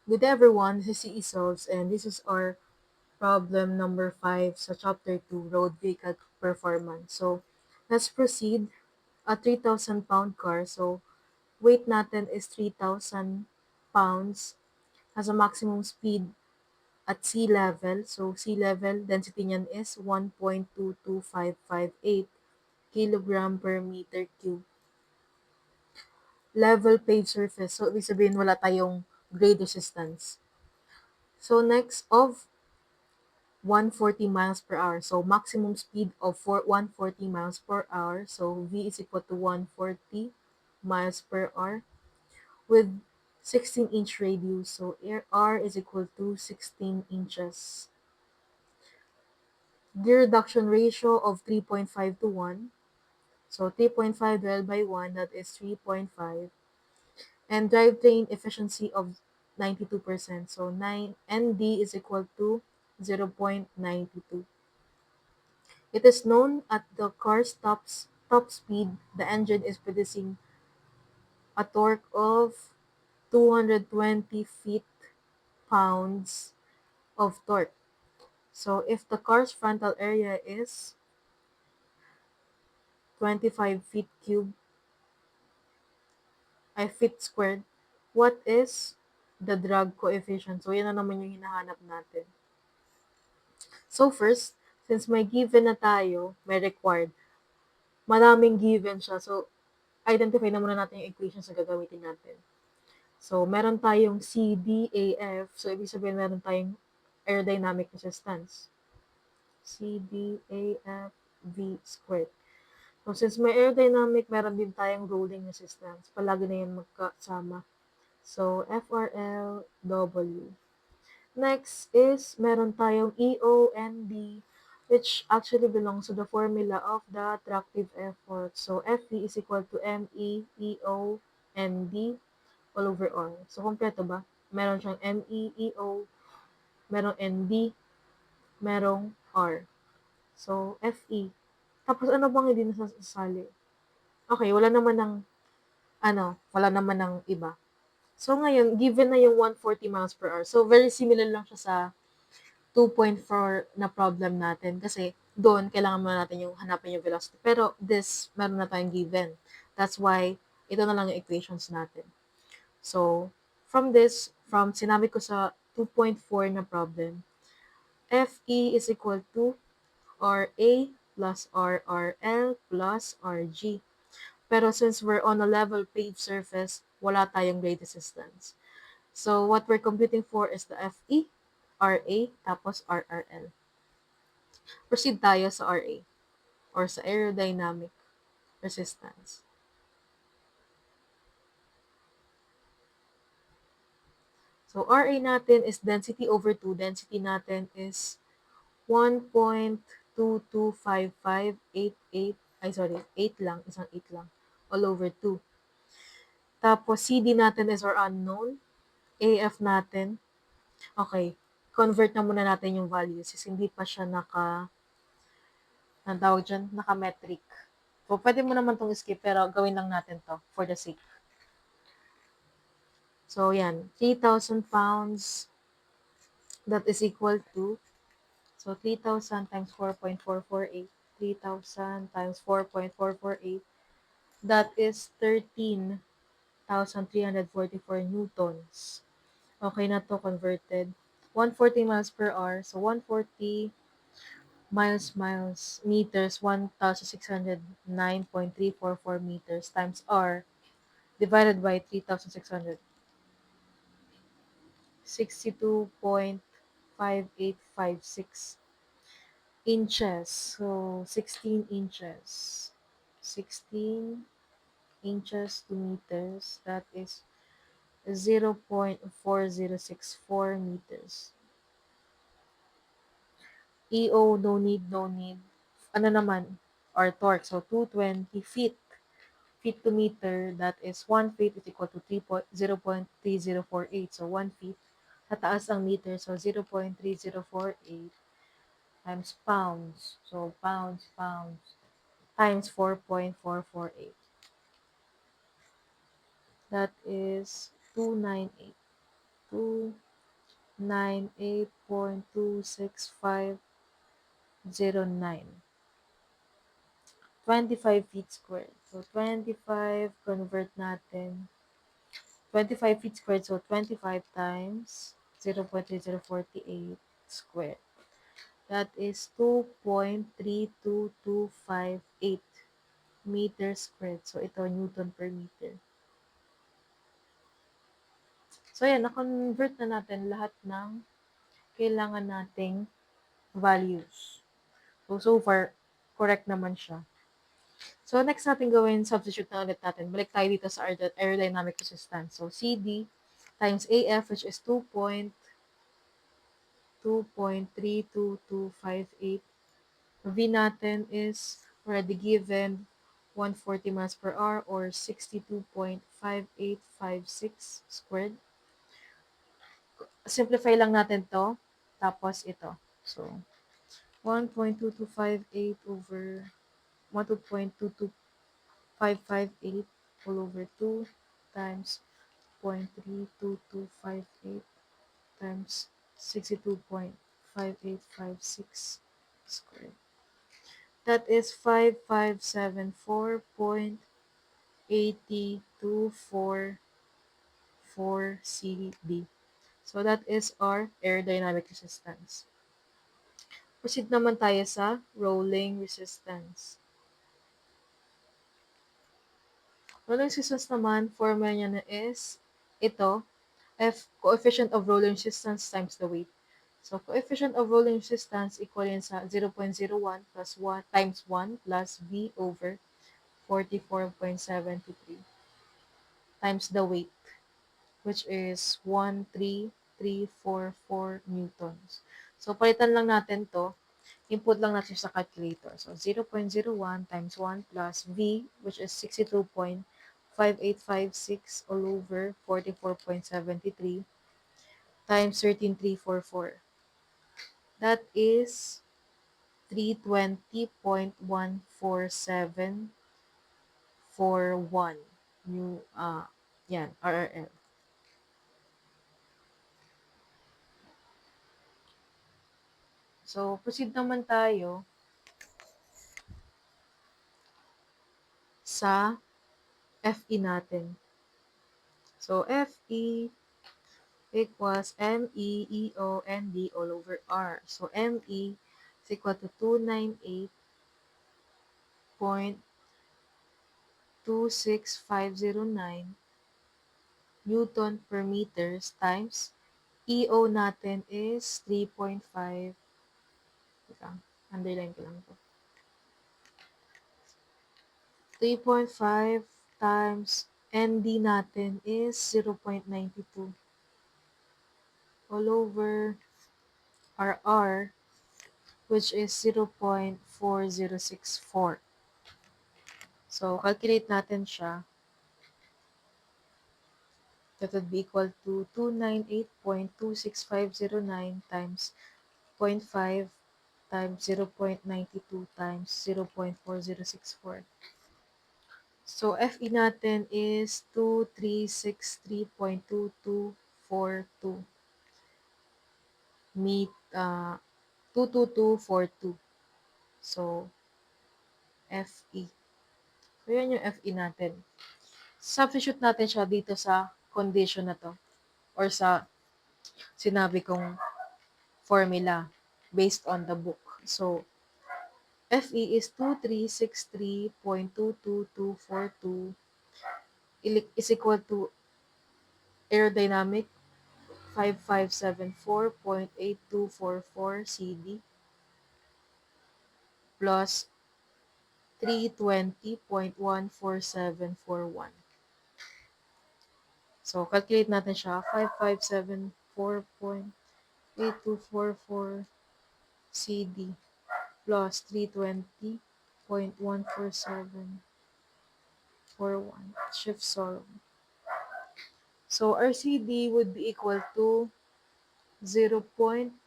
Good day everyone, this is CE Solves and this is our problem number 5 sa chapter 2, Road Vehicle Performance. So, let's proceed. A 3,000 pound car, so weight natin is 3,000 pounds, has a maximum speed at sea level. So, sea level density niyan is 1.22558 kilogram per meter cube. Level paved surface, so ibig sabihin wala tayong grade resistance. So, next of 140 miles per hour. So maximum speed of 140 miles per hour. So V is equal to 140 miles per hour with 16-inch radius. So R is equal to 16 inches. Gear reduction ratio of 3.5 to 1. So 3.5 divided by 1, that is 3.5. And drivetrain efficiency of 92%. So 9 ND is equal to 0.92. It is known at the car's top speed, the engine is producing a torque of 220 feet-pounds of torque. So if the car's frontal area is 25 feet cube, ay feet squared, what is the drag coefficient? So yan na naman yung hinahanap natin. So first, since may given na tayo, may required, maraming given siya. So identify na muna natin yung equations na gagamitin natin. So, meron tayong CDAF. So, ibig sabihin meron tayong aerodynamic resistance. CDAF V squared. So, since may aerodynamic, meron din tayong rolling resistance. Palagi na yan magkasama. So, FRLW. Next is, meron tayong EOND, which actually belongs to the formula of the attractive effort. So, FE is equal to MEEOND all over R. So, kompleto ba? Meron siyang MEEO, merong ND, merong R. So, FE. Tapos, ano bang hindi nasasali? Okay, wala naman ng iba. So, ngayon, given na yung 140 miles per hour. So, very similar lang siya sa 2.4 na problem natin. Kasi, doon, kailangan muna natin yung hanapin yung velocity. Pero, this, meron na tayong given. That's why, ito na lang yung equations natin. So, from sinabi ko sa 2.4 na problem, FE is equal to RA plus RRL plus RG. Pero since we're on a level paved surface, wala tayong grade resistance. So, what we're computing for is the FE, RA, tapos RRL. Proceed tayo sa RA or sa aerodynamic resistance. So, RA natin is density over 2. Density natin is 1.22558, 8 lang, isang 8 lang, all over 2. Tapos, CD natin is our unknown. AF natin, okay, convert na muna natin yung values since hindi pa siya ang tawag dyan, naka-metric. So, pwede mo naman itong skip, pero gawin lang natin to for the sake. So, yan, 3,000 pounds, that is equal to, so 3,000 times 4.448, 3,000 times 4.448, that is 13,344 newtons. Okay na to converted. 140 miles per hour. So 140 meters, 1,609.344 meters times R divided by 3,600. 62.5856 inches. So 16 inches. 16 inches to meters. That is 0.4064 meters. EO, no need, no need. Ano naman? Or torque. So, 220 feet. Feet to meter, that is 1 feet is equal to 0.3048. So, 1 feet. Sa taas ang meter, so 0.3048 times pounds. So, pounds, times 4.448. That is 298. 98.26509. 25 feet squared. So, 25, convert natin. 25 feet squared, so 25 times 0.3048 squared. That is 2.32258 meters squared. So, ito, Newton per meter. So, ayan, na-convert na natin lahat ng kailangan nating values. So far, correct naman siya. So, next natin gawin, substitute na ulit natin. Balik tayo dito sa aerodynamic resistance. So, CD times AF, which is 2.32258. V natin is already given 140 miles per hour or 62.5856 squared. Simplify lang natin to, tapos ito. So, 1.2258 over 1.22558 all over 2 times 0.32258 times 62.5856 squared. That is 5574.80244 CD. So that is our aerodynamic resistance. Proceed naman tayo sa rolling resistance. Rolling resistance naman, formula niya na is ito, F, coefficient of rolling resistance times the weight. So, coefficient of rolling resistance equal yan sa 0.01 plus 1 times 1 plus V over 44.73 times the weight, which is 13344 newtons. So, palitan lang natin to. Input lang natin sa calculator. So, 0.01 times 1 plus V, which is 62.5856 all over 44.73 times 13,344. That is 320.14741 new yan, RRL. So, proceed naman tayo sa FE natin. So, FE equals MEEOND all over R. So, ME is equal to 298.26509 Newton per meters times EO natin is 3.5. Teka, underline ko lang to. 3.5 times ND natin is 0.92 all over RR, which is 0.4064. So, calculate natin siya. That would be equal to 298.26509 times 0.5 times 0.92 times 0.4064. So, FE natin is 2363.2242 meet 22242. So, FE. So, yan yung FE natin. Substitute natin siya dito sa condition na to or sa sinabi kong formula based on the book. So, FE is 2363.22242 is equal to aerodynamic 5574.8244 CD plus 320.14741. So, calculate natin siya. 5574.8244 CD plus 320.14741. Shift solve. So, our CD would be equal to 0.36648.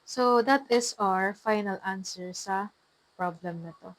So, that is our final answer sa problem na to.